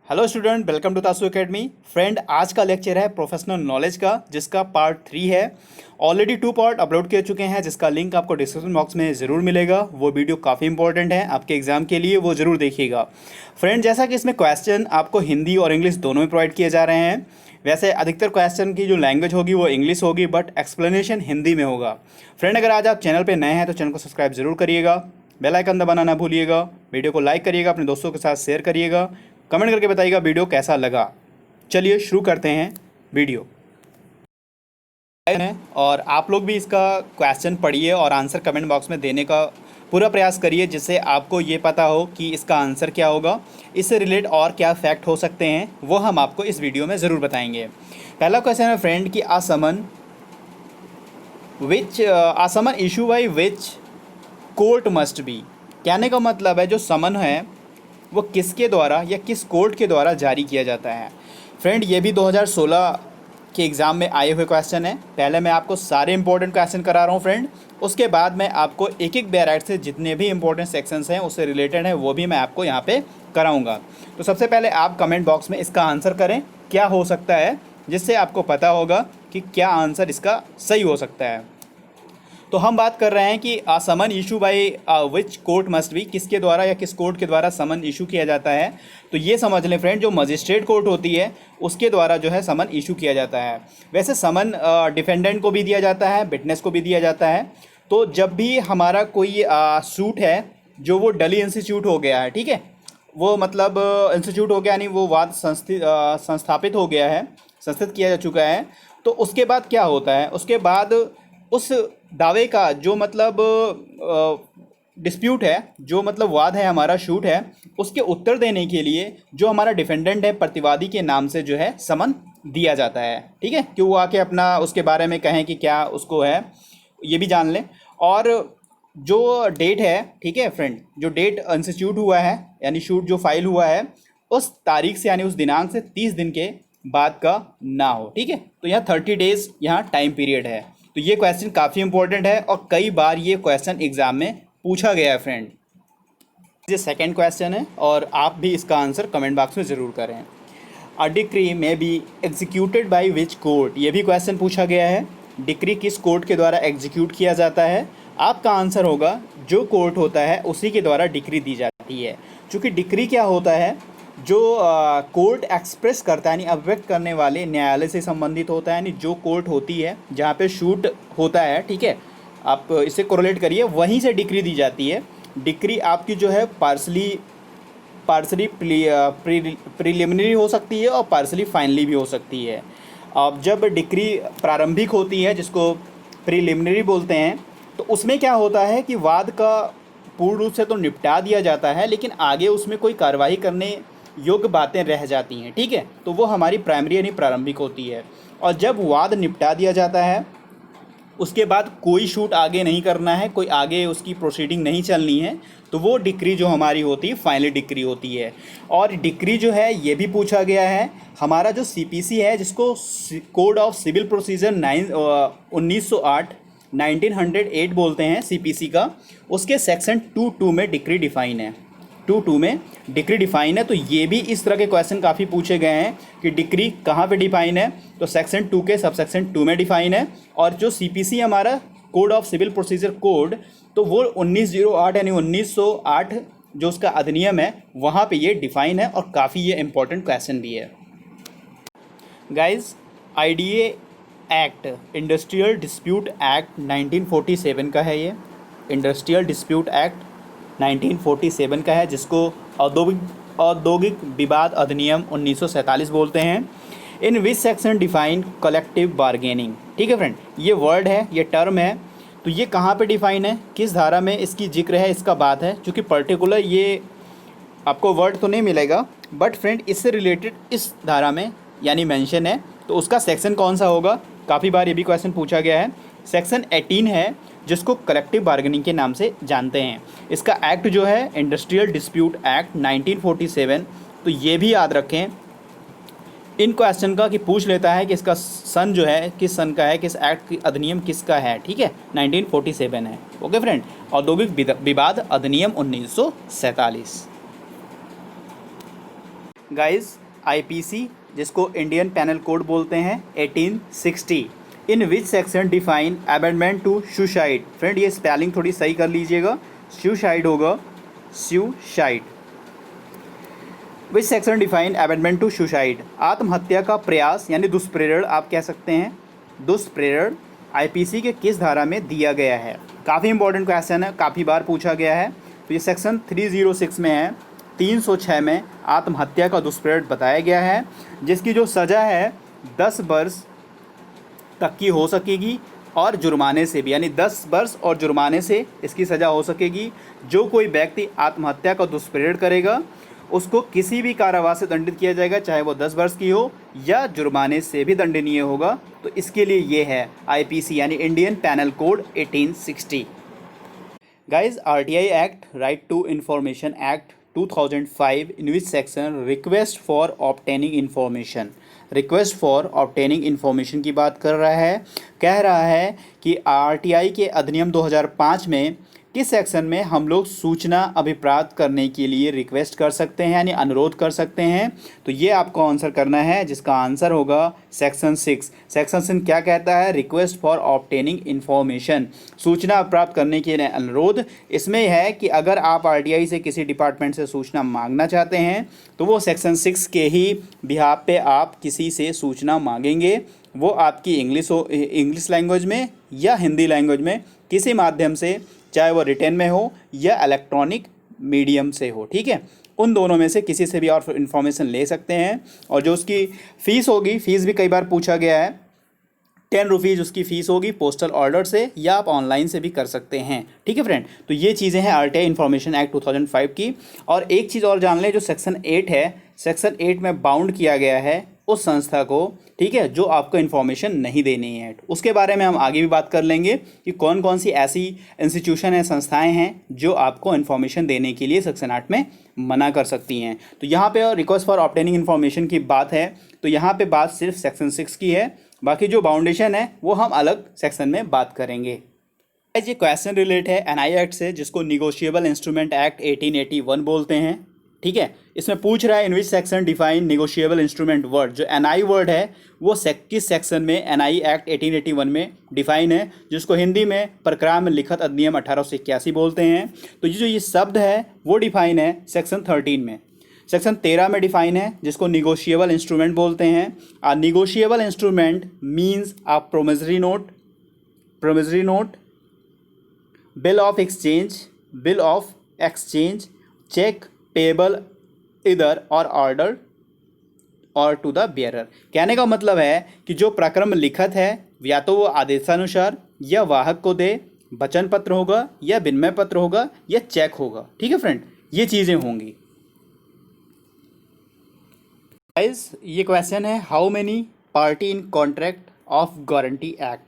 Hello student, welcome to तासु academy. Friend, आज का लेक्चर है प्रोफेशनल नॉलेज का, जिसका पार्ट 3 है। ऑलरेडी 2 पार्ट अपलोड कर चुके हैं, जिसका लिंक आपको डिस्क्रिप्शन बॉक्स में ज़रूर मिलेगा। वो वीडियो काफ़ी इंपॉर्टेंट है आपके एग्जाम के लिए, वो ज़रूर देखिएगा। फ्रेंड, जैसा कि इसमें क्वेश्चन आपको हिंदी और इंग्लिश दोनों में प्रोवाइड किए जा रहे हैं। वैसे अधिकतर क्वेश्चन की जो लैंग्वेज होगी वो इंग्लिश होगी, बट एक्सप्लेनेशन हिंदी में होगा। फ्रेंड, अगर आज आप चैनल पर नए हैं तो चैनल को सब्सक्राइब जरूर करिएगा, बेल आइकन दबाना ना भूलिएगा, वीडियो को लाइक करिएगा, अपने दोस्तों के साथ शेयर करिएगा, कमेंट करके बताइएगा वीडियो कैसा लगा। चलिए शुरू करते हैं वीडियो। और आप लोग भी इसका क्वेश्चन पढ़िए और आंसर कमेंट बॉक्स में देने का पूरा प्रयास करिए, जिससे आपको ये पता हो कि इसका आंसर क्या होगा, इससे रिलेट और क्या फैक्ट हो सकते हैं, वो हम आपको इस वीडियो में ज़रूर बताएंगे। पहला क्वेश्चन है फ्रेंड कि a summon issue by which court must be. कहने का मतलब है जो समन है वो किसके द्वारा या किस कोर्ट के द्वारा जारी किया जाता है। फ्रेंड, ये भी 2016 के एग्ज़ाम में आए हुए क्वेश्चन है। पहले मैं आपको सारे इंपॉर्टेंट क्वेश्चन करा रहा हूँ फ्रेंड, उसके बाद मैं आपको एक एक बैराइट से जितने भी इंपॉर्टेंट सेक्शंस हैं उससे रिलेटेड हैं वो भी मैं आपको यहाँ पे कराऊँगा। तो सबसे पहले आप कमेंट बॉक्स में इसका आंसर करें क्या हो सकता है, जिससे आपको पता होगा कि क्या आंसर इसका सही हो सकता है। तो हम बात कर रहे हैं कि summon issue by which court must be, किसके द्वारा या किस कोर्ट के द्वारा समन इशू किया जाता है। तो ये समझ लें फ्रेंड, जो मजिस्ट्रेट कोर्ट होती है उसके द्वारा जो है समन इशू किया जाता है। वैसे समन डिफेंडेंट को भी दिया जाता है, विटनेस को भी दिया जाता है। तो जब भी हमारा कोई सूट है जो वो डली इंस्टीट्यूट हो गया है, ठीक है, वो मतलब इंस्टीट्यूट हो गया, यानी वो वाद संस्थापित हो गया है, संस्थित किया जा चुका है। तो उसके बाद क्या होता है, उसके बाद उस दावे का जो मतलब डिस्प्यूट है, जो मतलब वाद है, हमारा शूट है, उसके उत्तर देने के लिए जो हमारा डिफेंडेंट है, प्रतिवादी के नाम से जो है समन दिया जाता है। ठीक है, कि वो आके अपना उसके बारे में कहें कि क्या उसको है, ये भी जान लें। और जो डेट है, ठीक है फ्रेंड, जो डेट इंस्टीट्यूट हुआ है यानी शूट जो फाइल हुआ है, उस तारीख से यानी उस दिनांक से 30 दिन के बाद का ना हो। ठीक है, तो यहाँ 30 डेज़ यहाँ टाइम पीरियड है। तो ये क्वेश्चन काफ़ी इंपॉर्टेंट है और कई बार ये क्वेश्चन एग्जाम में पूछा गया है फ्रेंड। ये सेकंड क्वेश्चन है और आप भी इसका आंसर कमेंट बॉक्स में ज़रूर करें। अ डिक्री में be executed by which court, ये भी क्वेश्चन पूछा गया है। डिक्री किस कोर्ट के द्वारा एग्जीक्यूट किया जाता है। आपका आंसर होगा जो कोर्ट होता है उसी के द्वारा डिक्री दी जाती है। चूँकि डिक्री क्या होता है, जो कोर्ट एक्सप्रेस करता है, यानी अभिव्यक्त करने वाले न्यायालय से संबंधित होता है, यानी जो कोर्ट होती है जहाँ पे शूट होता है, ठीक है, आप इसे कोरिलेट करिए, वहीं से डिक्री दी जाती है। डिक्री आपकी जो है पार्सली प्रीलिमिनरी हो सकती है और पार्सली फाइनली भी हो सकती है। अब जब डिक्री प्रारंभिक होती है, जिसको प्रीलिमिनरी बोलते हैं, तो उसमें क्या होता है कि वाद का पूर्ण रूप से तो निपटा दिया जाता है, लेकिन आगे उसमें कोई कार्रवाई करने योग्य बातें रह जाती हैं। ठीक है, तो वो हमारी प्राइमरी यानी प्रारंभिक होती है। और जब वाद निपटा दिया जाता है उसके बाद कोई शूट आगे नहीं करना है, कोई आगे उसकी प्रोसीडिंग नहीं चलनी है, तो वो डिक्री जो हमारी होती है फाइनल डिक्री होती है। और डिक्री जो है ये भी पूछा गया है, हमारा जो सीपीसी है, जिसको कोड ऑफ सिविल प्रोसीजर 1908 बोलते हैं सीपीसी का, उसके सेक्शन 2.2 में डिक्री डिफाइन है। 2.2 में डिक्री डिफाइन है। तो ये भी इस तरह के क्वेश्चन काफ़ी पूछे गए हैं कि डिक्री कहाँ पे डिफाइन है, तो सेक्शन 2 के सब सेक्शन 2 में डिफाइन है। और जो सीपीसी हमारा code of civil procedure code, तो वो 1908 यानी 1908 जो उसका अधिनियम है वहाँ पे ये डिफाइन है, और काफ़ी ये इंपॉर्टेंट क्वेश्चन भी है। Guys, IDA act, industrial dispute act 1947 का है। ये इंडस्ट्रियल डिस्प्यूट एक्ट 1947 का है, जिसको औद्योगिक विवाद अधिनियम 1947 बोलते हैं। In which section define collective bargaining. ठीक है फ्रेंड, ये वर्ड है, ये टर्म है, तो ये कहाँ पे डिफाइन है, किस धारा में इसकी जिक्र है, इसका बात है। क्योंकि पर्टिकुलर ये आपको वर्ड तो नहीं मिलेगा, बट फ्रेंड इससे रिलेटेड इस धारा में यानी मेंशन है, तो उसका सेक्शन कौन सा होगा, काफ़ी बार ये भी क्वेश्चन पूछा गया है। सेक्शन 18 है, जिसको कलेक्टिव बार्गेनिंग के नाम से जानते हैं। इसका एक्ट जो है इंडस्ट्रियल डिस्प्यूट एक्ट 1947, तो ये भी याद रखें इन क्वेश्चन का, कि पूछ लेता है कि इसका सन जो है किस सन का है, किस एक्ट की अधिनियम किसका है। ठीक है, 1947 है। ओके फ्रेंड, औद्योगिक विवाद अधिनियम 1947। गाइस आईपीसी, जिसको इंडियन पैनल कोड बोलते हैं, 1860। In which section define amendment to suicide. Friend ये स्पेलिंग थोड़ी सही कर लीजिएगा, सुसाइड होगा suicide. Which section define amendment to suicide. आत्महत्या का प्रयास यानी दुष्प्रेरण आप कह सकते हैं, दुष्प्रेरण आईपीसी के किस धारा में दिया गया है। काफ़ी इंपॉर्टेंट क्वेश्चन है, काफ़ी बार पूछा गया है। तो ये सेक्शन 306 में है, 306 में आत्महत्या का दुष्प्रेरण बताया गया है, जिसकी जो सज़ा है 10 वर्ष तक की हो सकेगी और जुर्माने से भी, यानी 10 वर्ष और जुर्माने से इसकी सज़ा हो सकेगी। जो कोई व्यक्ति आत्महत्या का दुष्प्रेरण करेगा उसको किसी भी कारावास से दंडित किया जाएगा, चाहे वो 10 वर्ष की हो या जुर्माने से भी दंडनीय होगा। तो इसके लिए ये है आईपीसी यानी Indian penal code 1860। Guys RTI act, right to information act 2005, in which section request for obtaining information, request for obtaining information की बात कर रहा है। कह रहा है कि आरटीआई के अधिनियम 2005 में किस सेक्शन में हम लोग सूचना अभिप्राप्त करने के लिए रिक्वेस्ट कर सकते हैं, यानी अनुरोध कर सकते हैं। तो ये आपको आंसर करना है, जिसका आंसर होगा सेक्शन 6। सेक्शन 6 क्या कहता है? रिक्वेस्ट फॉर ऑब्टेनिंग इन्फॉर्मेशन, सूचना प्राप्त करने के लिए अनुरोध। इसमें है कि अगर आप आरटीआई से किसी डिपार्टमेंट से सूचना मांगना चाहते हैं तो वो सेक्शन 6 के ही बिहाफ पे आप किसी से सूचना मांगेंगे। वो आपकी इंग्लिश लैंग्वेज में या हिंदी लैंग्वेज में किसी माध्यम से, चाहे वो रिटेन में हो या इलेक्ट्रॉनिक मीडियम से हो, ठीक है, उन दोनों में से किसी से भी आप इन्फॉर्मेशन ले सकते हैं। और जो उसकी फ़ीस होगी, फ़ीस भी कई बार पूछा गया है, 10 रुपीज़ उसकी फ़ीस होगी पोस्टल ऑर्डर से, या आप ऑनलाइन से भी कर सकते हैं, ठीक है फ्रेंड। तो ये चीज़ें हैं आरटीआई इन्फॉर्मेशन एक्ट 2005 की। और एक चीज़ और जान लें, जो सेक्शन 8 है, सेक्शन 8 में बाउंड किया गया है उस संस्था को, ठीक है, जो आपको इन्फॉर्मेशन नहीं देनी है। उसके बारे में हम आगे भी बात कर लेंगे कि कौन कौन सी ऐसी इंस्टीट्यूशन है, संस्थाएं हैं जो आपको इन्फॉर्मेशन देने के लिए सेक्शन 8 में मना कर सकती हैं। तो यहाँ पे और रिक्वेस्ट फॉर ऑब्टेनिंग इन्फॉर्मेशन की बात है, तो यहाँ पे बात सिर्फ सेक्शन 6 की है, बाकी जो बाउंडेशन है वो हम अलग सेक्शन में बात करेंगे। ये क्वेश्चन रिलेट है एनआई एक्ट से, जिसको निगोशिएबल इंस्ट्रूमेंट एक्ट 1881 बोलते हैं, ठीक है। इसमें पूछ रहा है in which section define negotiable instrument word. जो एनआई वर्ड है वो किस सेक्शन में एनआई एक्ट 1881 में डिफाइन है, जिसको हिंदी में प्रक्रिया में लिखित अधिनियम 1881 बोलते हैं। तो ये शब्द है वो डिफाइन है सेक्शन 13 में। सेक्शन 13 में डिफाइन है, जिसको निगोशिएबल इंस्ट्रूमेंट बोलते हैं। A negotiable instrument means a promissory note, bill of exchange, cheque payable either और ऑर्डर और टू द बियरर। कहने का मतलब है कि जो प्रक्रम लिखित है, या तो वो आदेशानुसार या वाहक को दे, वचन पत्र होगा या विनिमय पत्र होगा या चेक होगा, ठीक है फ्रेंड, ये चीज़ें होंगी। गाइस ये क्वेश्चन है, how many party in contract of guarantee act,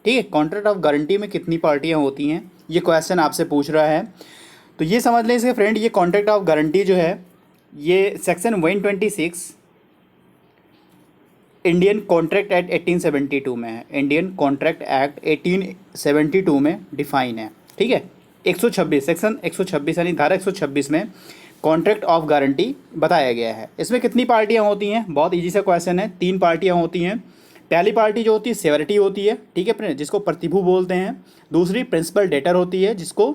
ठीक है, कॉन्ट्रैक्ट ऑफ गारंटी में कितनी पार्टियां होती हैं, ये क्वेश्चन आपसे पूछ रहा है। तो ये समझ लें इसके फ्रेंड, ये कॉन्ट्रैक्ट ऑफ गारंटी जो है ये सेक्शन 126 इंडियन कॉन्ट्रैक्ट एक्ट 1872 में है, इंडियन कॉन्ट्रैक्ट एक्ट 1872 में डिफाइन है, ठीक है। 126 सेक्शन 126 यानी धारा 126 में कॉन्ट्रैक्ट ऑफ गारंटी बताया गया है। इसमें कितनी पार्टियां होती हैं? बहुत इजी सा क्वेश्चन है, 3 पार्टियां होती हैं। पहली पार्टी जो होती है सेवरिटी होती है, ठीक है फ्रेंड, जिसको प्रतिभू बोलते हैं। दूसरी प्रिंसिपल डेटर होती है, जिसको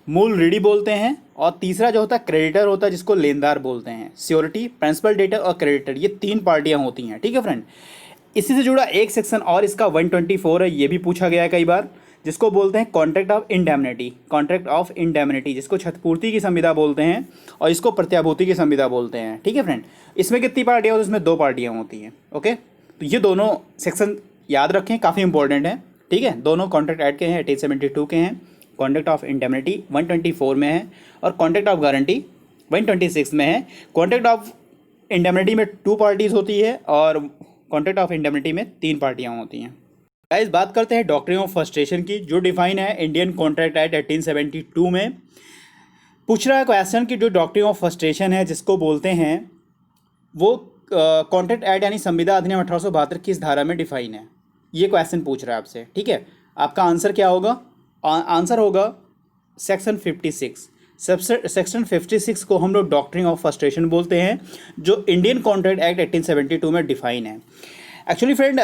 मूल ऋणी बोलते हैं। और तीसरा जो होता है क्रेडिटर होता है, जिसको लेनदार बोलते हैं। सियोरिटी, प्रिंसिपल डेटर और क्रेडिटर, ये 3 पार्टियां होती हैं, ठीक है फ्रेंड। इसी से जुड़ा एक सेक्शन और इसका 124 है, ये भी पूछा गया है कई बार, जिसको बोलते हैं contract of indemnity, contract of indemnity, जिसको क्षतिपूर्ति की संविदा बोलते हैं और इसको प्रत्याभूति की संविदा बोलते हैं, ठीक है फ्रेंड। इसमें कितनी पार्टियां होती हैं? इसमें 2 पार्टियां होती हैं, ओके। तो ये दोनों सेक्शन याद रखें, काफ़ी इंपॉर्टेंट है, ठीक है। दोनों कॉन्ट्रैक्ट एक्ट के हैं, 1872 के हैं। कॉन्ट्रैक्ट ऑफ इंडेमनिटी 124 में है और कॉन्ट्रैक्ट ऑफ गारंटी 126 में है। कॉन्ट्रैक्ट ऑफ इंडेमनिटी में 2 पार्टीज होती है और कॉन्ट्रैक्ट ऑफ इंडेमनिटी में 3 पार्टियां होती हैं। गाइस बात करते हैं डॉक्ट्रिन ऑफ फ्रस्ट्रेशन की, जो डिफाइन है इंडियन कॉन्ट्रैक्ट एक्ट 1872 में। पूछ रहा है क्वेश्चन कि जो डॉक्ट्रिन ऑफ फ्रस्ट्रेशन है, जिसको बोलते हैं, वो कॉन्ट्रैक्ट एक्ट यानी संविदा अधिनियम 1872 किस धारा में डिफाइन है, ये क्वेश्चन पूछ रहा है आपसे, ठीक है। आपका आंसर क्या होगा? आंसर होगा सेक्शन 56। सेक्शन 56 को हम लोग डॉक्ट्रिन ऑफ फ्रस्ट्रेशन बोलते हैं, जो इंडियन कॉन्ट्रैक्ट एक्ट 1872 में डिफाइन है। एक्चुअली फ्रेंड,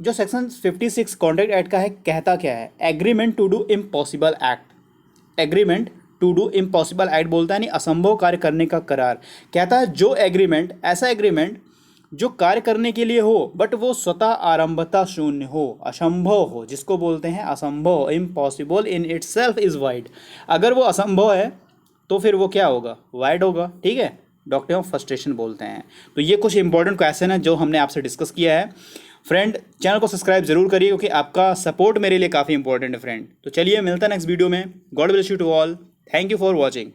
जो सेक्शन 56 कॉन्ट्रैक्ट एक्ट का है, कहता क्या है? Agreement to do impossible act. Agreement to do impossible act बोलता है, नहीं असंभव कार्य करने का करार। कहता है जो एग्रीमेंट, ऐसा एग्रीमेंट जो कार्य करने के लिए हो बट वो स्वतः आरंभता शून्य हो, असंभव हो, जिसको बोलते हैं असंभव, impossible in itself is wide. अगर वो असंभव है तो फिर वो क्या होगा? वाइड होगा। ठीक है, डॉक्ट्रिन ऑफ फ्रस्ट्रेशन बोलते हैं। तो ये कुछ इंपॉर्टेंट क्वेश्चन है जो हमने आपसे डिस्कस किया है। फ्रेंड, चैनल को सब्सक्राइब जरूर करिए क्योंकि आपका सपोर्ट मेरे लिए काफ़ी इंपॉर्टेंट है फ्रेंड। तो चलिए मिलता है नेक्स्ट वीडियो में। God bless you to all. Thank you for watching.